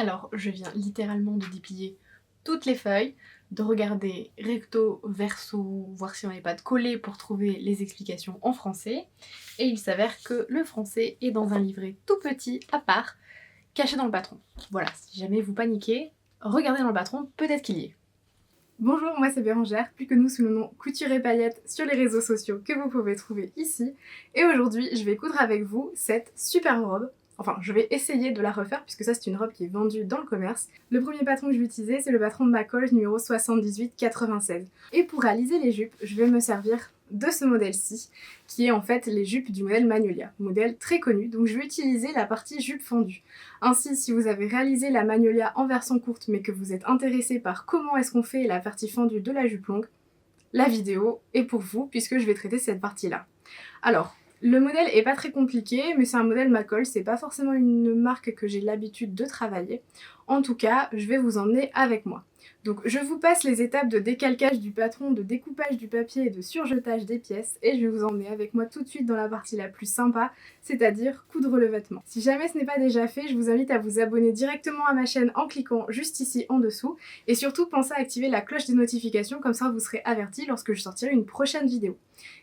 Alors, je viens littéralement de déplier toutes les feuilles, de regarder recto, verso, voir si on n'avait pas de coller pour trouver les explications en français. Et il s'avère que le français est dans un livret tout petit, à part, caché dans le patron. Voilà, si jamais vous paniquez, regardez dans le patron, peut-être qu'il y est. Bonjour, moi c'est Bérangère, plus connue sous le nom Couture et Paillettes sur les réseaux sociaux que vous pouvez trouver ici. Et aujourd'hui, je vais coudre avec vous cette super robe. Enfin, je vais essayer de la refaire puisque ça c'est une robe qui est vendue dans le commerce. Le premier patron que je vais utiliser, c'est le patron de McCall numéro 7896. Et pour réaliser les jupes, je vais me servir de ce modèle-ci, qui est en fait les jupes du modèle Magnolia, modèle très connu, donc je vais utiliser la partie jupe fendue. Ainsi, si vous avez réalisé la Magnolia en version courte mais que vous êtes intéressé par comment est-ce qu'on fait la partie fendue de la jupe longue, la vidéo est pour vous puisque je vais traiter cette partie-là. Alors, le modèle est pas très compliqué, mais c'est un modèle McCall, c'est pas forcément une marque que j'ai l'habitude de travailler. En tout cas, je vais vous emmener avec moi. Donc je vous passe les étapes de décalcage du patron, de découpage du papier et de surjetage des pièces et je vais vous emmener avec moi tout de suite dans la partie la plus sympa, c'est-à-dire coudre le vêtement. Si jamais ce n'est pas déjà fait, je vous invite à vous abonner directement à ma chaîne en cliquant juste ici en dessous et surtout pensez à activer la cloche des notifications, comme ça vous serez averti lorsque je sortirai une prochaine vidéo.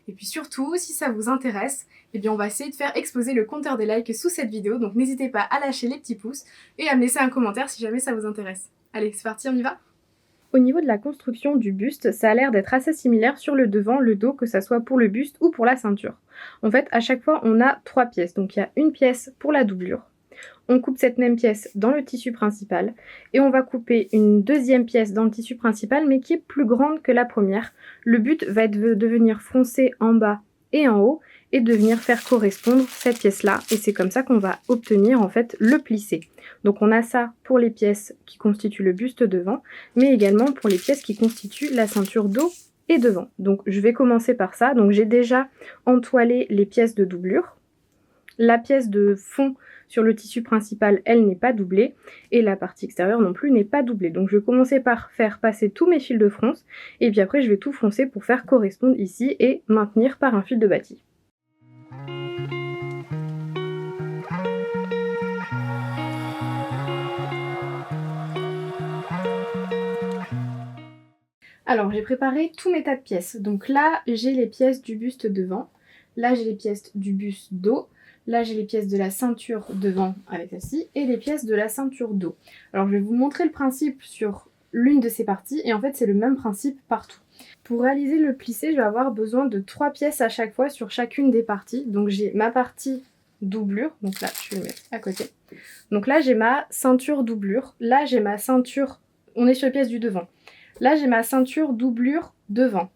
Et puis surtout, si ça vous intéresse, eh bien on va essayer de faire exploser le compteur des likes sous cette vidéo, donc n'hésitez pas à lâcher les petits pouces et à me laisser un commentaire si jamais ça vous intéresse. Allez, c'est parti, on y va ? Au niveau de la construction du buste, ça a l'air d'être assez similaire sur le devant, le dos, que ça soit pour le buste ou pour la ceinture. En fait, à chaque fois, on a 3 pièces. Donc il y a une pièce pour la doublure. On coupe cette même pièce dans le tissu principal et on va couper une deuxième pièce dans le tissu principal mais qui est plus grande que la première. Le but va être de venir froncer en bas et en haut et de venir faire correspondre cette pièce-là et c'est comme ça qu'on va obtenir en fait le plissé. Donc on a ça pour les pièces qui constituent le buste devant mais également pour les pièces qui constituent la ceinture dos et devant. Donc je vais commencer par ça. Donc j'ai déjà entoilé les pièces de doublure. La pièce de fond sur le tissu principal, elle n'est pas doublée et la partie extérieure non plus n'est pas doublée. Donc je vais commencer par faire passer tous mes fils de fronce et puis après je vais tout froncer pour faire correspondre ici et maintenir par un fil de bâti. Alors j'ai préparé tous mes tas de pièces. Donc là j'ai les pièces du buste devant, là j'ai les pièces du buste dos. Là, j'ai les pièces de la ceinture devant avec celle-ci et les pièces de la ceinture dos. Alors, je vais vous montrer le principe sur l'une de ces parties et en fait, c'est le même principe partout. Pour réaliser le plissé, je vais avoir besoin de 3 pièces à chaque fois sur chacune des parties. Donc, j'ai ma partie doublure. Donc là, je vais le mettre à côté. Donc là, j'ai ma ceinture doublure. Là, j'ai ma ceinture... On est sur les pièces du devant. Là, j'ai ma ceinture doublure devant.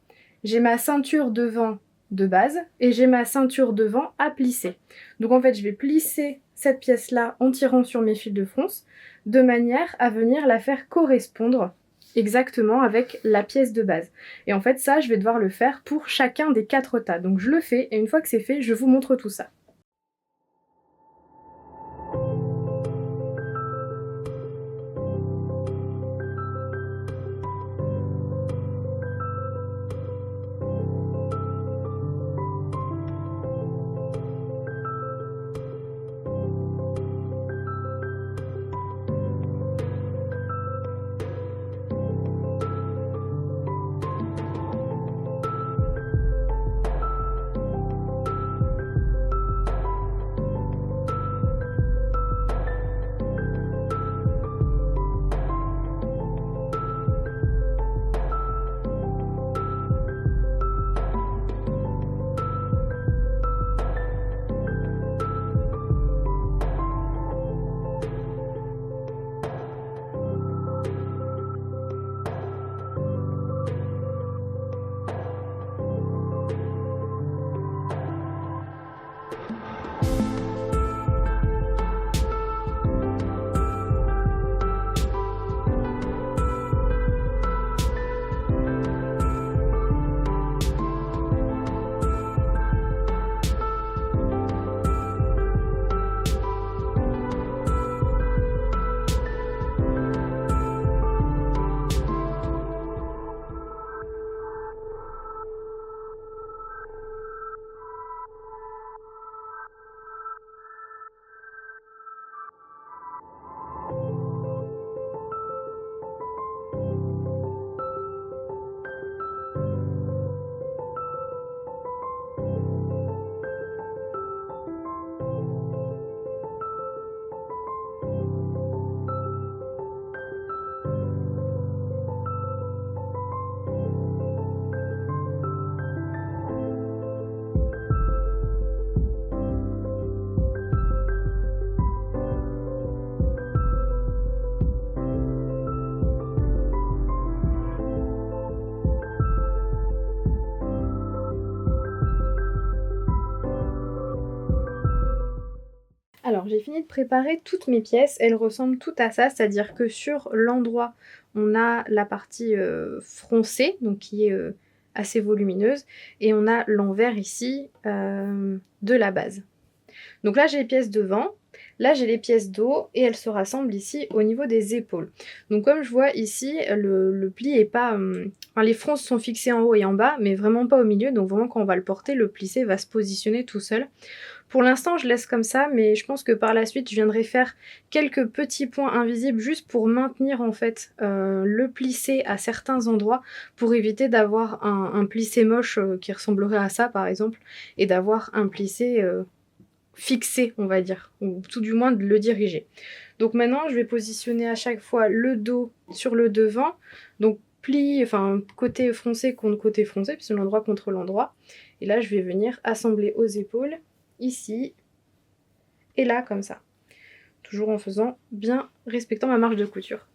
J'ai ma ceinture devant de base et j'ai ma ceinture devant à plisser. Donc en fait je vais plisser cette pièce là en tirant sur mes fils de fronce de manière à venir la faire correspondre exactement avec la pièce de base. Et en fait ça je vais devoir le faire pour chacun des 4 tas. Donc je le fais et une fois que c'est fait je vous montre tout ça. Alors j'ai fini de préparer toutes mes pièces, elles ressemblent toutes à ça, c'est-à-dire que sur l'endroit on a la partie froncée, donc qui est assez volumineuse, et on a l'envers ici de la base. Donc là j'ai les pièces devant, là j'ai les pièces dos et elles se rassemblent ici au niveau des épaules. Donc comme je vois ici, le pli est pas... Enfin, les fronces sont fixées en haut et en bas, mais vraiment pas au milieu, donc vraiment quand on va le porter, le plissé va se positionner tout seul. Pour l'instant je laisse comme ça, mais je pense que par la suite je viendrai faire quelques petits points invisibles juste pour maintenir en fait le plissé à certains endroits, pour éviter d'avoir un plissé moche qui ressemblerait à ça par exemple, et d'avoir un plissé fixé on va dire, ou tout du moins de le diriger. Donc maintenant je vais positionner à chaque fois le dos sur le devant, donc pli, enfin côté froncé contre côté froncé, puisque l'endroit contre l'endroit, et là je vais venir assembler aux épaules, ici, et là comme ça. Toujours en faisant bien, respectant ma marge de couture.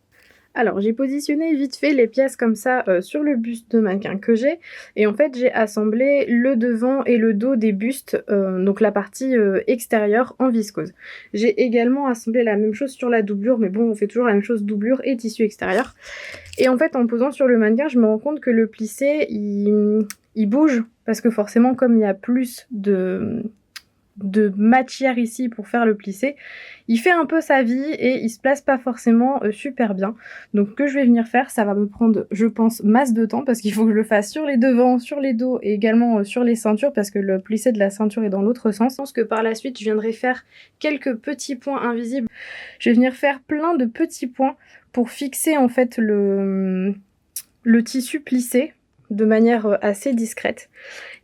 Alors j'ai positionné vite fait les pièces comme ça sur le buste de mannequin que j'ai, et en fait j'ai assemblé le devant et le dos des bustes, donc la partie extérieure en viscose. J'ai également assemblé la même chose sur la doublure, mais bon on fait toujours la même chose, doublure et tissu extérieur. Et en fait en posant sur le mannequin je me rends compte que le plissé il bouge, parce que forcément comme il y a plus de matière ici pour faire le plissé, il fait un peu sa vie et il se place pas forcément super bien. Donc ce que je vais venir faire, ça va me prendre je pense masse de temps, parce qu'il faut que je le fasse sur les devants, sur les dos et également sur les ceintures, parce que le plissé de la ceinture est dans l'autre sens. Je pense que par la suite je viendrai faire quelques petits points invisibles. Je vais venir faire plein de petits points pour fixer en fait le tissu plissé de manière assez discrète,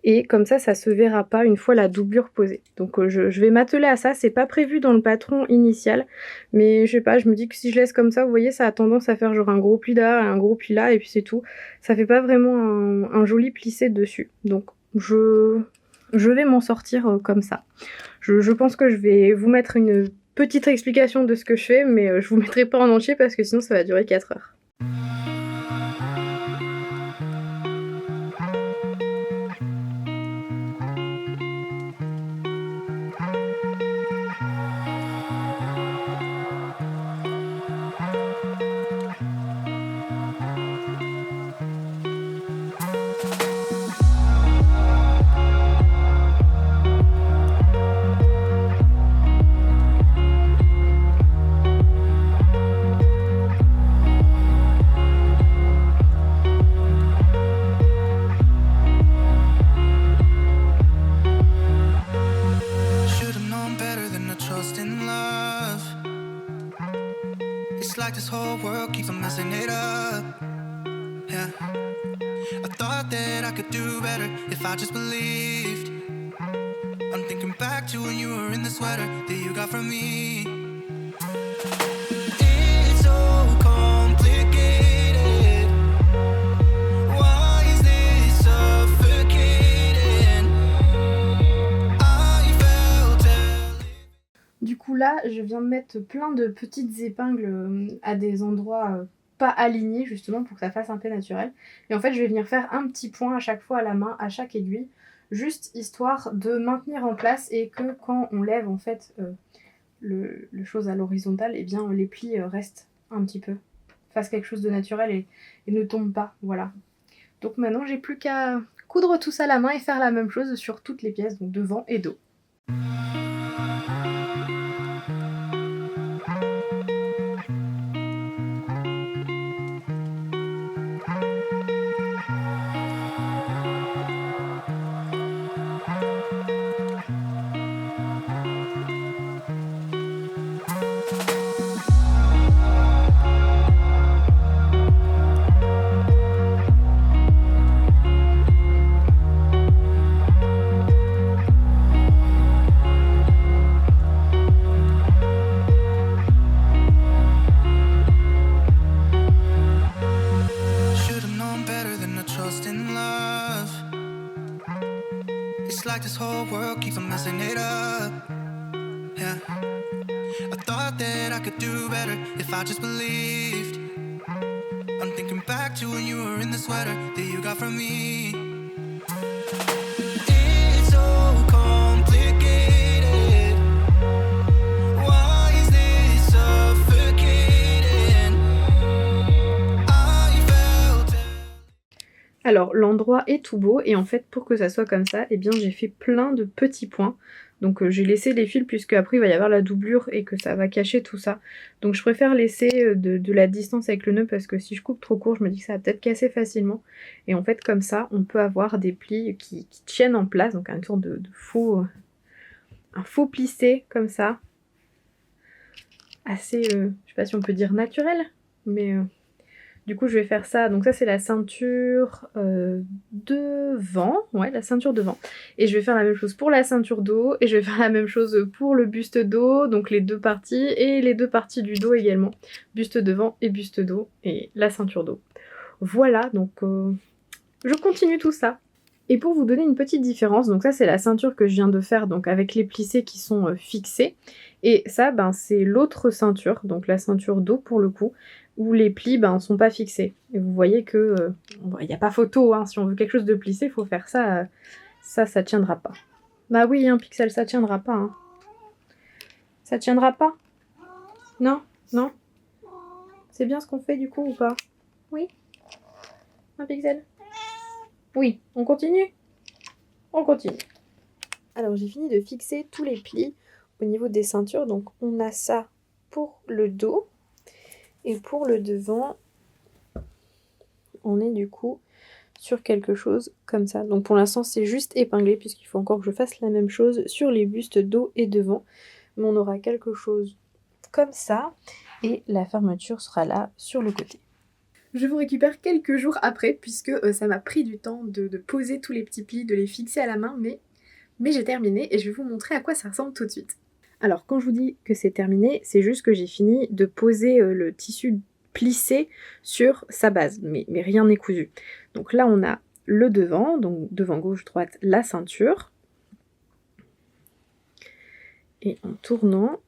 et comme ça ça se verra pas une fois la doublure posée. Donc je vais m'atteler à ça, c'est pas prévu dans le patron initial, mais je sais pas, je me dis que si je laisse comme ça, vous voyez, ça a tendance à faire genre un gros pli là, un gros pli là, et puis c'est tout. Ça fait pas vraiment un joli plissé dessus. Donc je vais m'en sortir comme ça. Je pense que je vais vous mettre une petite explication de ce que je fais, mais je vous mettrai pas en entier parce que sinon ça va durer 4 heures. Like this whole world keeps on messing it up. Yeah, I thought that I could do better if I just believed. I'm thinking back to when you were in the sweater that you got from me. It's so complicated. Why is this suffocating? I felt it. Du coup là, je viens de mettre plein de petites épingles à des endroits pas alignés, justement pour que ça fasse un peu naturel. Et en fait, je vais venir faire un petit point à chaque fois à la main, à chaque aiguille, juste histoire de maintenir en place, et que quand on lève en fait le chose à l'horizontale, et bien les plis restent un petit peu, fassent quelque chose de naturel et ne tombent pas, voilà. Donc maintenant, j'ai plus qu'à coudre tout ça à la main et faire la même chose sur toutes les pièces, donc devant et dos. Like this whole world keeps on messing it up. Yeah, I thought that I could do better if I just believed. I'm thinking back to when you were in the sweater that you got from me. It's so complicated. Alors l'endroit est tout beau et en fait pour que ça soit comme ça, eh bien j'ai fait plein de petits points. Donc j'ai laissé les fils puisque après il va y avoir la doublure et que ça va cacher tout ça. Donc je préfère laisser de la distance avec le nœud parce que si je coupe trop court, je me dis que ça va peut-être casser facilement. Et en fait comme ça, on peut avoir des plis qui tiennent en place, donc une sorte de faux, un faux plissé comme ça. Assez, je sais pas si on peut dire naturel, mais du coup je vais faire ça. Donc ça c'est la ceinture devant, ouais la ceinture devant. Et je vais faire la même chose pour la ceinture dos, et je vais faire la même chose pour le buste dos, donc les deux parties, et les deux parties du dos également. Buste devant et buste dos, et la ceinture dos. Voilà, donc je continue tout ça. Et pour vous donner une petite différence, donc ça c'est la ceinture que je viens de faire, donc avec les plissés qui sont fixés. Et ça, ben, c'est l'autre ceinture, donc la ceinture dos pour le coup, où les plis ben, sont pas fixés. Et vous voyez que il n'y a pas photo, hein, si on veut quelque chose de plissé, il faut faire ça. Ça tiendra pas. Bah oui, un pixel, ça tiendra pas. Hein. Ça tiendra pas? Non? Non? C'est bien ce qu'on fait du coup ou pas? Oui? Un pixel? Oui, on continue? On continue. Alors j'ai fini de fixer tous les plis au niveau des ceintures. Donc on a ça pour le dos. Et pour le devant, on est du coup sur quelque chose comme ça. Donc pour l'instant c'est juste épinglé puisqu'il faut encore que je fasse la même chose sur les bustes dos et devant. Mais on aura quelque chose comme ça. Et la fermeture sera là sur le côté. Je vous récupère quelques jours après puisque ça m'a pris du temps de poser tous les petits plis, de les fixer à la main, mais j'ai terminé et je vais vous montrer à quoi ça ressemble tout de suite. Alors quand je vous dis que c'est terminé, c'est juste que j'ai fini de poser le tissu plissé sur sa base, mais rien n'est cousu. Donc là on a le devant, donc devant gauche, droite, la ceinture. Et en tournant,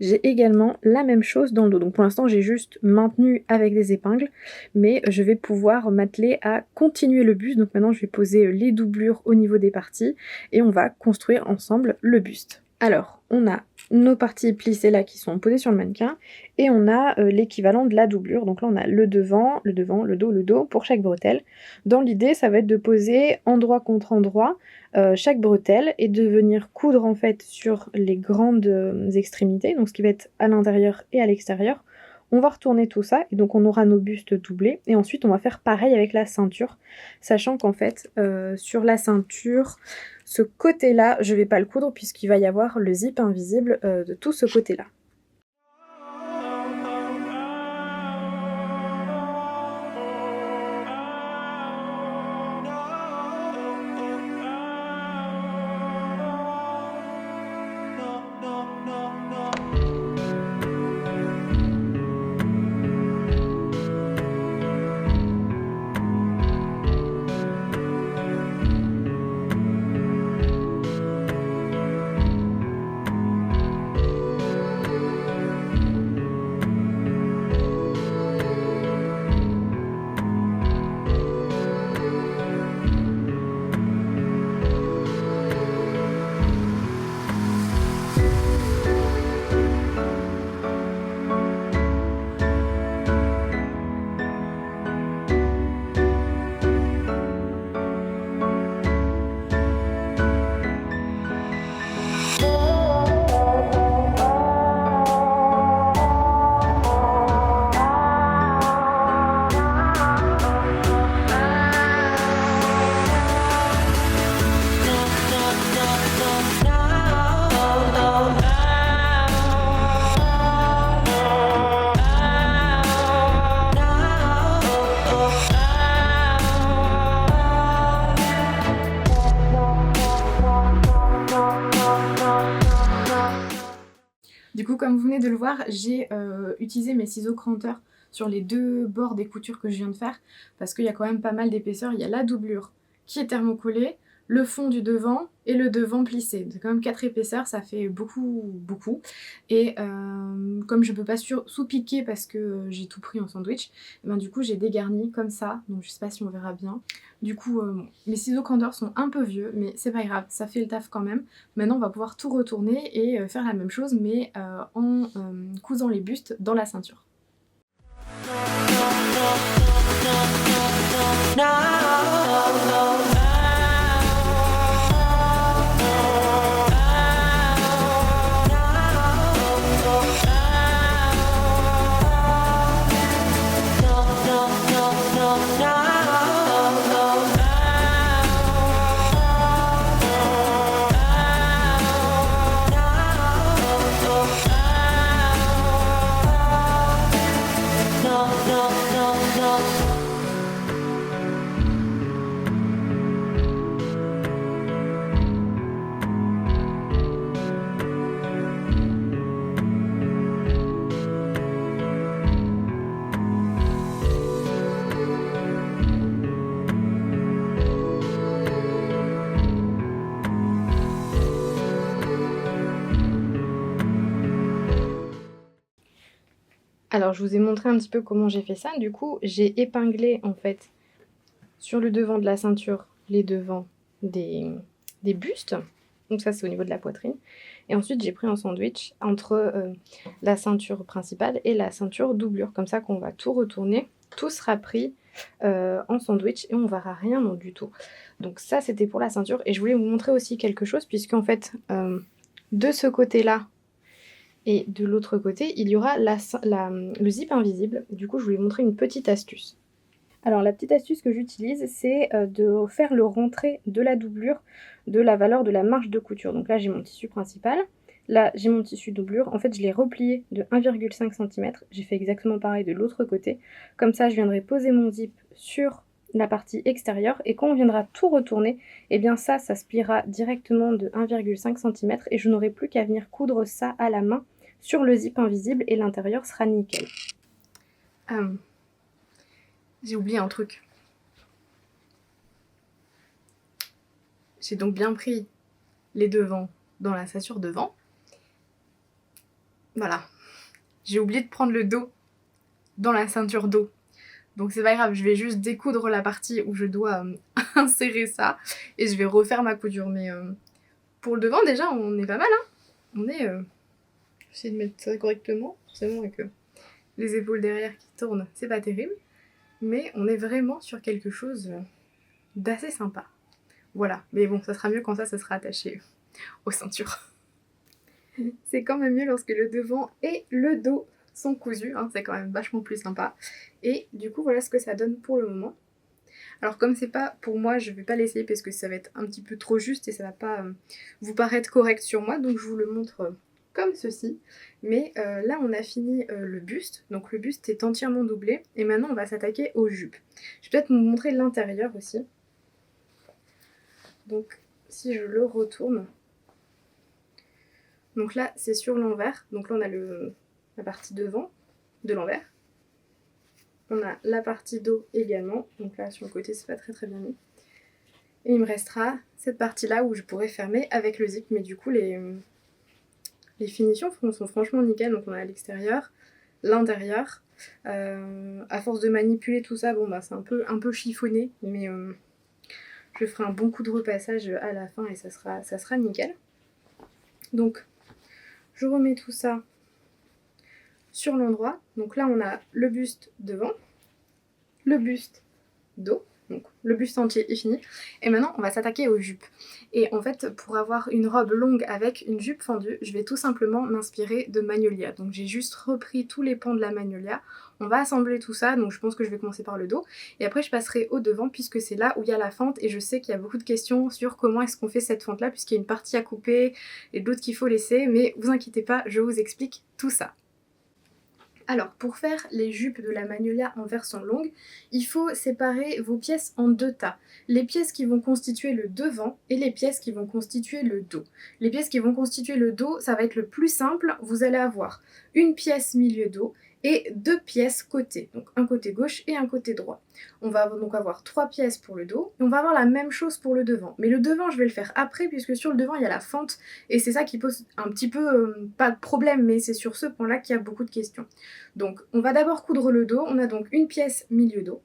j'ai également la même chose dans le dos. Donc pour l'instant j'ai juste maintenu avec des épingles, mais je vais pouvoir m'atteler à continuer le buste. Donc maintenant je vais poser les doublures au niveau des parties et on va construire ensemble le buste. Alors on a nos parties plissées là qui sont posées sur le mannequin et on a l'équivalent de la doublure. Donc là on a le devant, le dos pour chaque bretelle. Dans l'idée ça va être de poser endroit contre endroit chaque bretelle et de venir coudre en fait sur les grandes extrémités, donc ce qui va être à l'intérieur et à l'extérieur. On va retourner tout ça et donc on aura nos bustes doublés et ensuite on va faire pareil avec la ceinture, sachant qu'en fait sur la ceinture, ce côté là je vais pas le coudre puisqu'il va y avoir le zip invisible de tout ce côté là. Du coup, comme vous venez de le voir, j'ai utilisé mes ciseaux cranteurs sur les deux bords des coutures que je viens de faire parce qu'il y a quand même pas mal d'épaisseur. Il y a la doublure qui est thermocollée, le fond du devant et le devant plissé. C'est quand même 4 épaisseurs, ça fait beaucoup. Et comme je peux pas sous-piquer parce que j'ai tout pris en sandwich, et ben du coup j'ai dégarni comme ça, donc je sais pas si on verra bien. Du coup mes ciseaux cranteurs sont un peu vieux, mais c'est pas grave, ça fait le taf quand même. Maintenant on va pouvoir tout retourner et faire la même chose, mais en cousant les bustes dans la ceinture. Alors, je vous ai montré un petit peu comment j'ai fait ça. Du coup, j'ai épinglé en fait sur le devant de la ceinture les devants des bustes. Donc ça, c'est au niveau de la poitrine. Et ensuite, j'ai pris un sandwich entre la ceinture principale et la ceinture doublure. Comme ça qu'on va tout retourner. Tout sera pris en sandwich et on ne verra rien du tout. Donc ça, c'était pour la ceinture. Et je voulais vous montrer aussi quelque chose puisqu'en fait, de ce côté-là, et de l'autre côté, il y aura le zip invisible. Du coup, je voulais vous montrer une petite astuce. Alors, la petite astuce que j'utilise, c'est de faire le rentré de la doublure de la valeur de la marge de couture. Donc là, j'ai mon tissu principal. Là, j'ai mon tissu doublure. En fait, je l'ai replié de 1,5 cm. J'ai fait exactement pareil de l'autre côté. Comme ça, je viendrai poser mon zip sur la partie extérieure. Et quand on viendra tout retourner, eh bien ça se pliera directement de 1,5 cm. Et je n'aurai plus qu'à venir coudre ça à la main sur le zip invisible et l'intérieur sera nickel. J'ai oublié un truc. J'ai donc bien pris les devants dans la ceinture devant. Voilà. J'ai oublié de prendre le dos dans la ceinture dos. Donc c'est pas grave, je vais juste découdre la partie où je dois insérer ça et je vais refaire ma couture. Mais pour le devant déjà on est pas mal hein. On est... J'essaie de mettre ça correctement, c'est bon avec les épaules derrière qui tournent, c'est pas terrible. Mais on est vraiment sur quelque chose d'assez sympa. Voilà, mais bon, ça sera mieux quand ça sera attaché aux ceintures. C'est quand même mieux lorsque le devant et le dos sont cousus, hein, c'est quand même vachement plus sympa. Et du coup, voilà ce que ça donne pour le moment. Alors comme c'est pas pour moi, je vais pas l'essayer parce que ça va être un petit peu trop juste et ça va pas vous paraître correct sur moi, donc je vous le montre comme ceci. Mais là on a fini le buste, donc le buste est entièrement doublé et maintenant on va s'attaquer aux jupes. Je vais peut-être vous montrer l'intérieur aussi. Donc si je le retourne, donc là c'est sur l'envers, donc là on a la partie devant de l'envers. On a la partie dos également, donc là sur le côté c'est pas très bien mis. Et il me restera cette partie là où je pourrais fermer avec le zip, mais du coup les finitions sont franchement nickel. Donc on a l'extérieur, l'intérieur. À force de manipuler tout ça, bon bah c'est un peu chiffonné, mais je ferai un bon coup de repassage à la fin et ça sera nickel. Donc je remets tout ça sur l'endroit. Donc là on a le buste devant, le buste dos. Donc le buste entier est fini. Et maintenant on va s'attaquer aux jupes. Et en fait pour avoir une robe longue avec une jupe fendue, je vais tout simplement m'inspirer de Magnolia. Donc j'ai juste repris tous les pans de la Magnolia. On va assembler tout ça, donc je pense que je vais commencer par le dos. Et après je passerai au devant puisque c'est là où il y a la fente. Et je sais qu'il y a beaucoup de questions sur comment est-ce qu'on fait cette fente là, puisqu'il y a une partie à couper et d'autres qu'il faut laisser. Mais vous inquiétez pas, je vous explique tout ça. Alors, pour faire les jupes de la Magnolia en version longue, il faut séparer vos pièces en deux tas. Les pièces qui vont constituer le devant et les pièces qui vont constituer le dos. Les pièces qui vont constituer le dos, ça va être le plus simple. Vous allez avoir une pièce milieu dos et deux pièces côté. Donc un côté gauche et un côté droit. On va donc avoir 3 pièces pour le dos et on va avoir la même chose pour le devant. Mais le devant, je vais le faire après puisque sur le devant, il y a la fente et c'est ça qui pose un petit peu, pas de problème, mais c'est sur ce point-là qu'il y a beaucoup de questions. Donc on va d'abord coudre le dos. On a donc une pièce milieu dos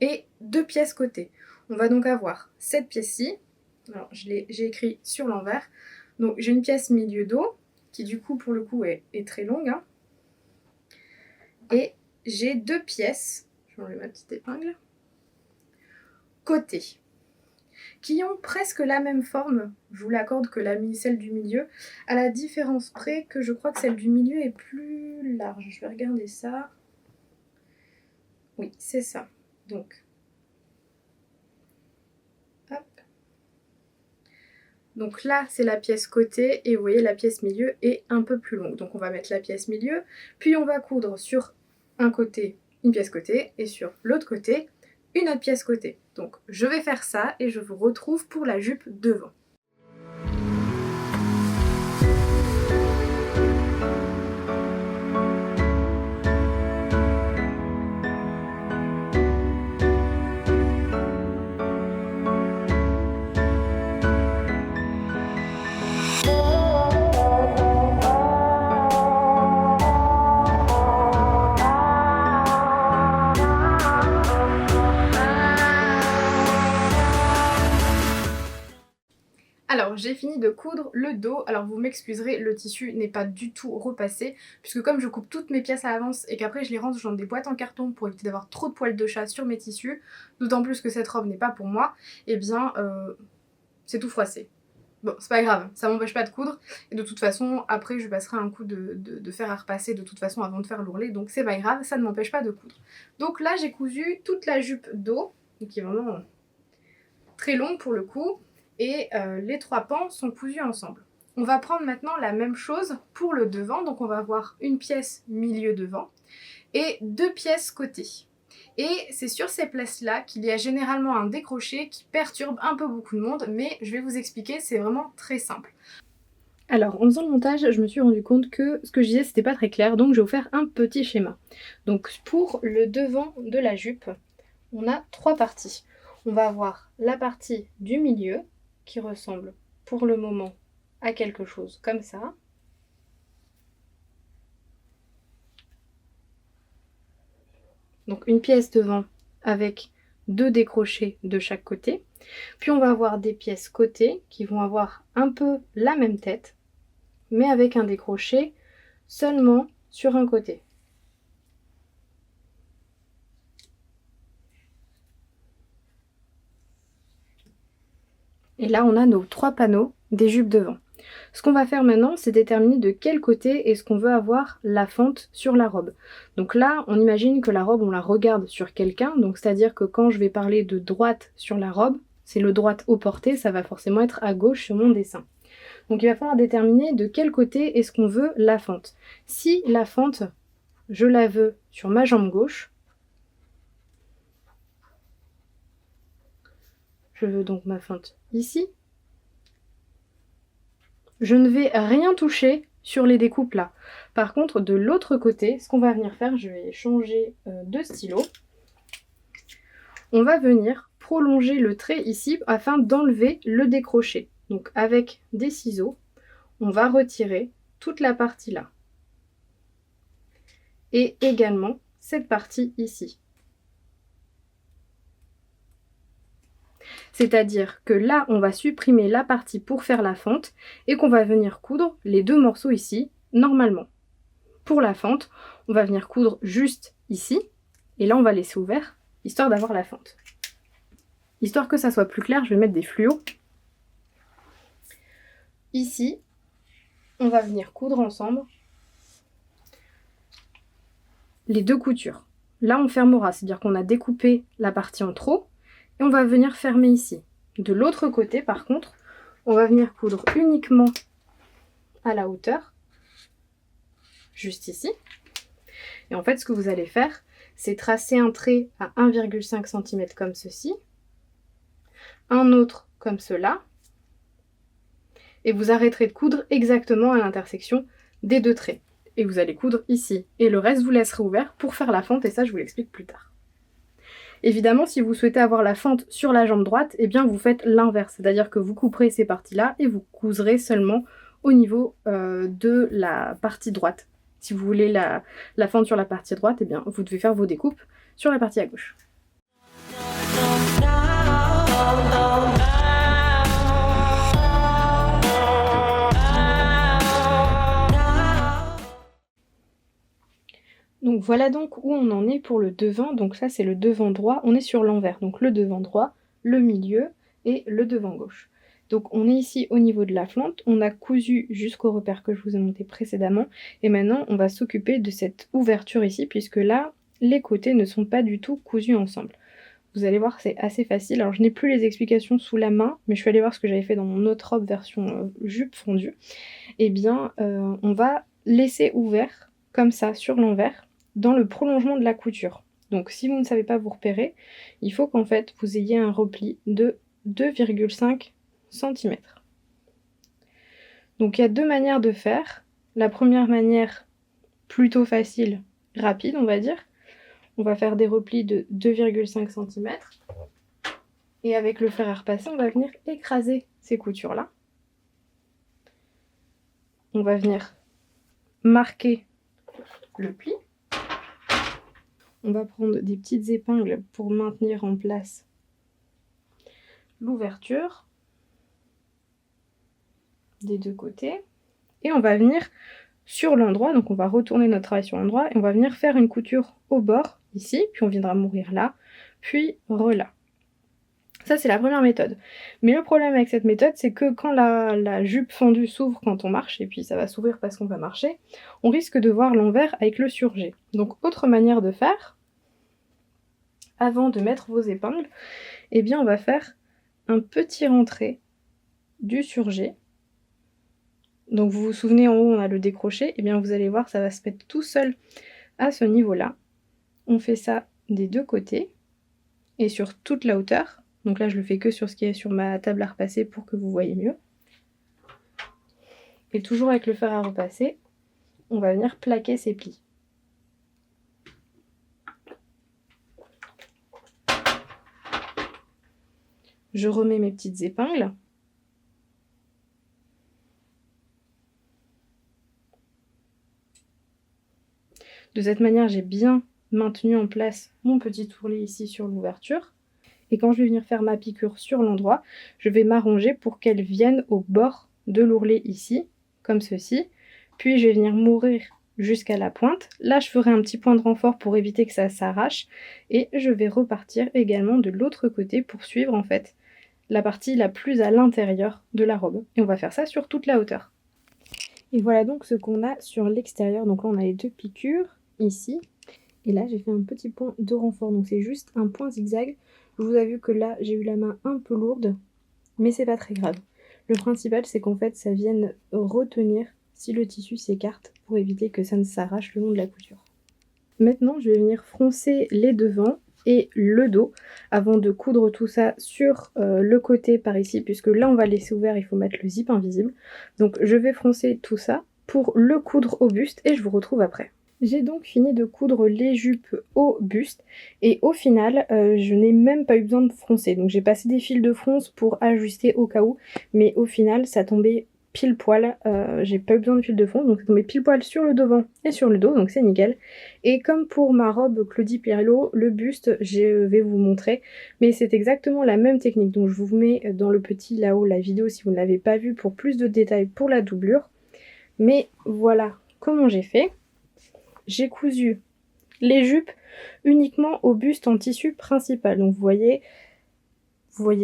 et 2 pièces côté. On va donc avoir cette pièce-ci. Alors j'ai écrit sur l'envers. Donc j'ai une pièce milieu dos qui du coup pour le coup est très longue. Hein. Et j'ai 2 pièces. Je vais enlever ma petite épingle. côté, qui ont presque la même forme, je vous l'accorde, que celle du milieu, à la différence près que je crois que celle du milieu est plus large. Je vais regarder ça. Oui, c'est ça. Donc, hop. Donc là, c'est la pièce côté et vous voyez, la pièce milieu est un peu plus longue. Donc on va mettre la pièce milieu, puis on va coudre sur un côté une pièce côté et sur l'autre côté une autre pièce côté. Donc je vais faire ça et je vous retrouve pour la jupe devant. Alors j'ai fini de coudre le dos, alors vous m'excuserez, le tissu n'est pas du tout repassé, puisque comme je coupe toutes mes pièces à l'avance et qu'après je les range dans des boîtes en carton pour éviter d'avoir trop de poils de chat sur mes tissus, d'autant plus que cette robe n'est pas pour moi, et bien c'est tout froissé. Bon, c'est pas grave, ça m'empêche pas de coudre, et de toute façon, après je passerai un coup de fer à repasser de toute façon avant de faire l'ourlet, donc c'est pas grave, ça ne m'empêche pas de coudre. Donc là j'ai cousu toute la jupe dos, qui est vraiment très longue pour le coup, et les trois pans sont cousus ensemble. On va prendre maintenant la même chose pour le devant, donc on va avoir une pièce milieu devant et deux pièces côté. Et c'est sur ces places-là qu'il y a généralement un décroché qui perturbe un peu beaucoup de monde, mais je vais vous expliquer, c'est vraiment très simple. Alors en faisant le montage, je me suis rendu compte que ce que je disais c'était pas très clair, donc je vais vous faire un petit schéma. Donc pour le devant de la jupe, on a trois parties. On va avoir la partie du milieu, qui ressemble pour le moment à quelque chose comme ça. Donc une pièce devant avec deux décrochés de chaque côté. Puis on va avoir des pièces côté qui vont avoir un peu la même tête, mais avec un décroché seulement sur un côté. Et là, on a nos trois panneaux des jupes devant. Ce qu'on va faire maintenant, c'est déterminer de quel côté est-ce qu'on veut avoir la fente sur la robe. Donc là, on imagine que la robe, on la regarde sur quelqu'un. Donc c'est-à-dire que quand je vais parler de droite sur la robe, c'est le droite au porté, ça va forcément être à gauche sur mon dessin. Donc il va falloir déterminer de quel côté est-ce qu'on veut la fente. Si la fente, je la veux sur ma jambe gauche, je veux donc ma fente ici. Je ne vais rien toucher sur les découpes là. Par contre, de l'autre côté, ce qu'on va venir faire, je vais changer de stylo. On va venir prolonger le trait ici afin d'enlever le décroché. Donc avec des ciseaux, on va retirer toute la partie là. Et également cette partie ici. C'est-à-dire que là, on va supprimer la partie pour faire la fente et qu'on va venir coudre les deux morceaux ici, normalement. Pour la fente, on va venir coudre juste ici, et là, on va laisser ouvert, histoire d'avoir la fente. Histoire que ça soit plus clair, je vais mettre des fluos. Ici, on va venir coudre ensemble les deux coutures. Là, on fermera, c'est-à-dire qu'on a découpé la partie en trop, et on va venir fermer ici. De l'autre côté, par contre, on va venir coudre uniquement à la hauteur, juste ici. Et en fait, ce que vous allez faire, c'est tracer un trait à 1,5 cm comme ceci, un autre comme cela, et vous arrêterez de coudre exactement à l'intersection des deux traits. Et vous allez coudre ici. Et le reste, vous laisserez ouvert pour faire la fente, et ça, je vous l'explique plus tard. Évidemment, si vous souhaitez avoir la fente sur la jambe droite, eh bien vous faites l'inverse, c'est-à-dire que vous couperez ces parties-là et vous couserez seulement au niveau de la partie droite. Si vous voulez la fente sur la partie droite, eh bien vous devez faire vos découpes sur la partie à gauche. Donc voilà donc où on en est pour le devant. Donc ça c'est le devant droit, on est sur l'envers. Donc le devant droit, le milieu et le devant gauche. Donc on est ici au niveau de la fente, on a cousu jusqu'au repère que je vous ai monté précédemment, et maintenant on va s'occuper de cette ouverture ici, puisque là, les côtés ne sont pas du tout cousus ensemble. Vous allez voir, c'est assez facile. Alors je n'ai plus les explications sous la main, mais je suis allée voir ce que j'avais fait dans mon autre robe version jupe fondue. Eh bien, on va laisser ouvert, comme ça, sur l'envers, dans le prolongement de la couture. Donc si vous ne savez pas vous repérer, il faut qu'en fait vous ayez un repli de 2,5 cm. Donc il y a deux manières de faire. La première manière, plutôt facile, rapide on va dire. On va faire des replis de 2,5 cm. Et avec le fer à repasser, on va venir écraser ces coutures-là. On va venir marquer le pli. On va prendre des petites épingles pour maintenir en place l'ouverture des deux côtés. Et on va venir sur l'endroit, donc on va retourner notre travail sur l'endroit et on va venir faire une couture au bord, ici, puis on viendra mourir là, puis là. Ça c'est la première méthode. Mais le problème avec cette méthode, c'est que quand la jupe fendue s'ouvre quand on marche, et puis ça va s'ouvrir parce qu'on va marcher, on risque de voir l'envers avec le surjet. Donc autre manière de faire, avant de mettre vos épingles, eh bien on va faire un petit rentré du surjet. Donc vous vous souvenez, en haut on a le décroché, et bien vous allez voir, ça va se mettre tout seul à ce niveau-là. On fait ça des deux côtés et sur toute la hauteur. Donc là je le fais que sur ce qui est sur ma table à repasser pour que vous voyez mieux. Et toujours avec le fer à repasser, on va venir plaquer ces plis. Je remets mes petites épingles. De cette manière, j'ai bien maintenu en place mon petit ourlet ici sur l'ouverture. Et quand je vais venir faire ma piqûre sur l'endroit, je vais m'arranger pour qu'elle vienne au bord de l'ourlet ici, comme ceci. Puis je vais venir mourir jusqu'à la pointe. Là, je ferai un petit point de renfort pour éviter que ça s'arrache. Et je vais repartir également de l'autre côté pour suivre en fait la partie la plus à l'intérieur de la robe. Et on va faire ça sur toute la hauteur. Et voilà donc ce qu'on a sur l'extérieur. Donc là, on a les deux piqûres ici. Et là, j'ai fait un petit point de renfort. Donc c'est juste un point zigzag. Je vous ai vu que là, j'ai eu la main un peu lourde, mais c'est pas très grave. Le principal, c'est qu'en fait, ça vienne retenir si le tissu s'écarte pour éviter que ça ne s'arrache le long de la couture. Maintenant, je vais venir froncer les devants et le dos avant de coudre tout ça sur le côté par ici, puisque là, on va laisser ouvert, il faut mettre le zip invisible. Donc, je vais froncer tout ça pour le coudre au buste et je vous retrouve après. J'ai donc fini de coudre les jupes au buste et au final je n'ai même pas eu besoin de froncer. Donc j'ai passé des fils de fronce pour ajuster au cas où, mais au final ça tombait pile poil, j'ai pas eu besoin de fil de fronce, donc ça tombait pile poil sur le devant et sur le dos, donc c'est nickel. Et comme pour ma robe Claudie Pierlot, le buste je vais vous montrer, mais c'est exactement la même technique. Donc je vous mets dans le petit là-haut la vidéo si vous ne l'avez pas vue pour plus de détails pour la doublure. Mais voilà comment j'ai fait. J'ai cousu les jupes uniquement au buste en tissu principal. Donc vous voyez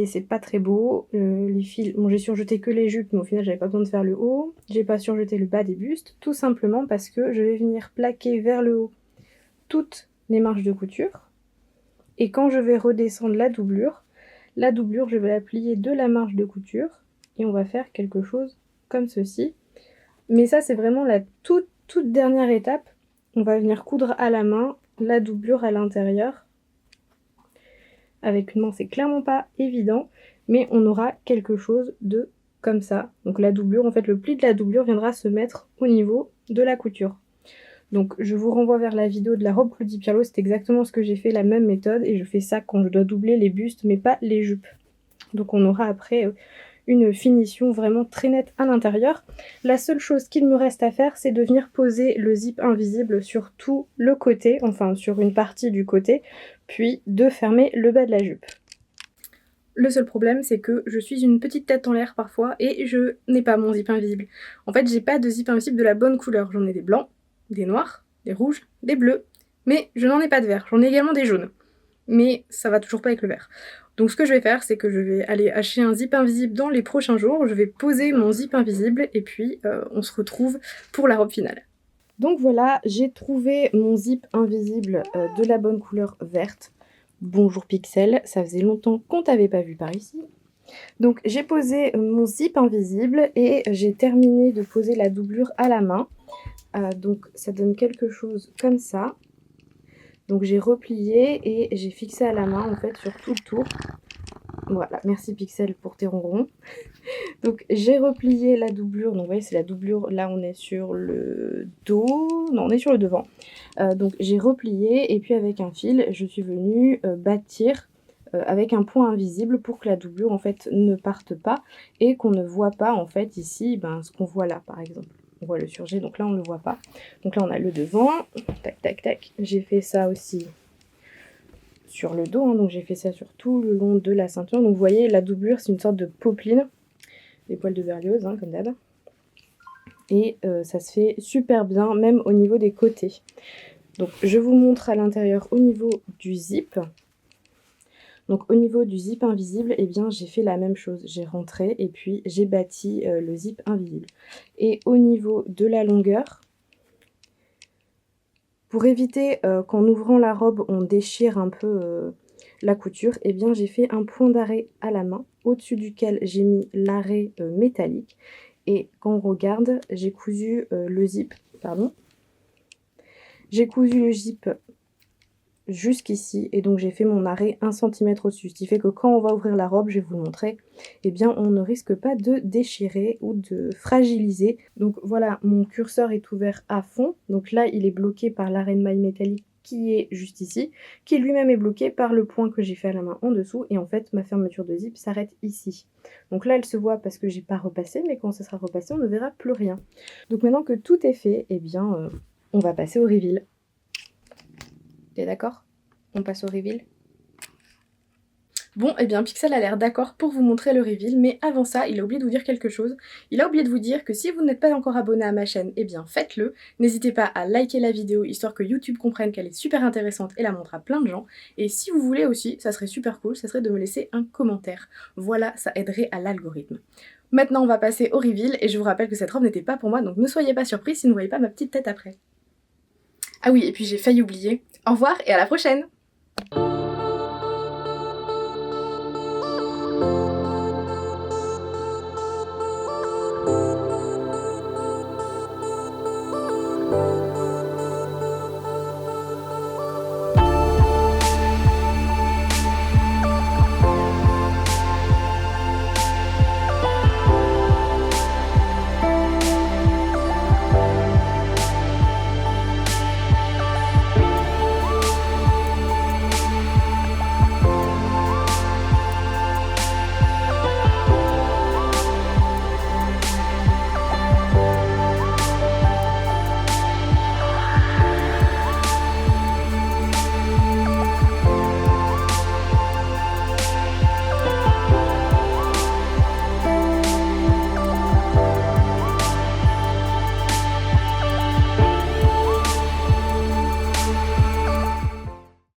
c'est pas très beau. Les fils, bon j'ai surjeté que les jupes, mais au final j'avais pas besoin de faire le haut. J'ai pas surjeté le bas des bustes, tout simplement parce que je vais venir plaquer vers le haut toutes les marges de couture. Et quand je vais redescendre la doublure je vais la plier de la marge de couture et on va faire quelque chose comme ceci. Mais ça c'est vraiment la toute dernière étape. On va venir coudre à la main la doublure à l'intérieur. Avec une main, c'est clairement pas évident, mais on aura quelque chose de comme ça. Donc la doublure, en fait, le pli de la doublure viendra se mettre au niveau de la couture. Donc je vous renvoie vers la vidéo de la robe Claudie Pierlot, c'est exactement ce que j'ai fait, la même méthode, et je fais ça quand je dois doubler les bustes, mais pas les jupes. Donc on aura après une finition vraiment très nette à l'intérieur. La seule chose qu'il me reste à faire, c'est de venir poser le zip invisible sur tout le côté, enfin sur une partie du côté, puis de fermer le bas de la jupe. Le seul problème, c'est que je suis une petite tête en l'air parfois et je n'ai pas mon zip invisible. En fait, j'ai pas de zip invisible de la bonne couleur. J'en ai des blancs, des noirs, des rouges, des bleus, mais je n'en ai pas de vert. J'en ai également des jaunes, mais ça va toujours pas avec le vert. Donc ce que je vais faire, c'est que je vais aller acheter un zip invisible dans les prochains jours. Je vais poser mon zip invisible et puis on se retrouve pour la robe finale. Donc voilà, j'ai trouvé mon zip invisible de la bonne couleur verte. Bonjour Pixel, ça faisait longtemps qu'on t'avait pas vu par ici. Donc j'ai posé mon zip invisible et j'ai terminé de poser la doublure à la main. Donc ça donne quelque chose comme ça. Donc j'ai replié et j'ai fixé à la main en fait sur tout le tour. Voilà, merci Pixel pour tes ronrons. Donc j'ai replié la doublure, donc vous voyez c'est la doublure, là on est sur le dos, non on est sur le devant. Donc j'ai replié et puis avec un fil je suis venue bâtir avec un point invisible pour que la doublure en fait ne parte pas et qu'on ne voit pas en fait ici ce qu'on voit là par exemple. On voit le surjet, donc là on ne le voit pas. Donc là on a le devant, tac tac tac. J'ai fait ça aussi sur le dos, donc j'ai fait ça sur tout le long de la ceinture. Donc vous voyez la doublure c'est une sorte de popeline, les poils de Berlioz comme d'hab. Et ça se fait super bien même au niveau des côtés. Donc je vous montre à l'intérieur au niveau du zip. Donc au niveau du zip invisible, eh bien j'ai fait la même chose. J'ai rentré et puis j'ai bâti le zip invisible. Et au niveau de la longueur, pour éviter qu'en ouvrant la robe, on déchire un peu la couture, eh bien j'ai fait un point d'arrêt à la main, au-dessus duquel j'ai mis l'arrêt métallique. Et quand on regarde, j'ai cousu le zip, j'ai cousu le zip jusqu'ici et donc j'ai fait mon arrêt 1 cm au-dessus, ce qui fait que quand on va ouvrir la robe, je vais vous le montrer, eh bien on ne risque pas de déchirer ou de fragiliser. Donc voilà, mon curseur est ouvert à fond, donc là il est bloqué par l'arrêt de maille métallique qui est juste ici, qui lui-même est bloqué par le point que j'ai fait à la main en dessous, et en fait ma fermeture de zip s'arrête ici. Donc là elle se voit parce que j'ai pas repassé, mais quand ça sera repassé on ne verra plus rien. Donc maintenant que tout est fait, eh bien on va passer au reveal. T'es d'accord? On passe au reveal. Bon, eh bien Pixel a l'air d'accord pour vous montrer le reveal, mais avant ça, il a oublié de vous dire quelque chose. Il a oublié de vous dire que si vous n'êtes pas encore abonné à ma chaîne, eh bien faites-le. N'hésitez pas à liker la vidéo, histoire que YouTube comprenne qu'elle est super intéressante et la montre à plein de gens. Et si vous voulez aussi, ça serait super cool, ça serait de me laisser un commentaire. Voilà, ça aiderait à l'algorithme. Maintenant, on va passer au reveal, et je vous rappelle que cette robe n'était pas pour moi, donc ne soyez pas surpris si vous ne voyez pas ma petite tête après. Ah oui, et puis j'ai failli oublier. Au revoir et à la prochaine!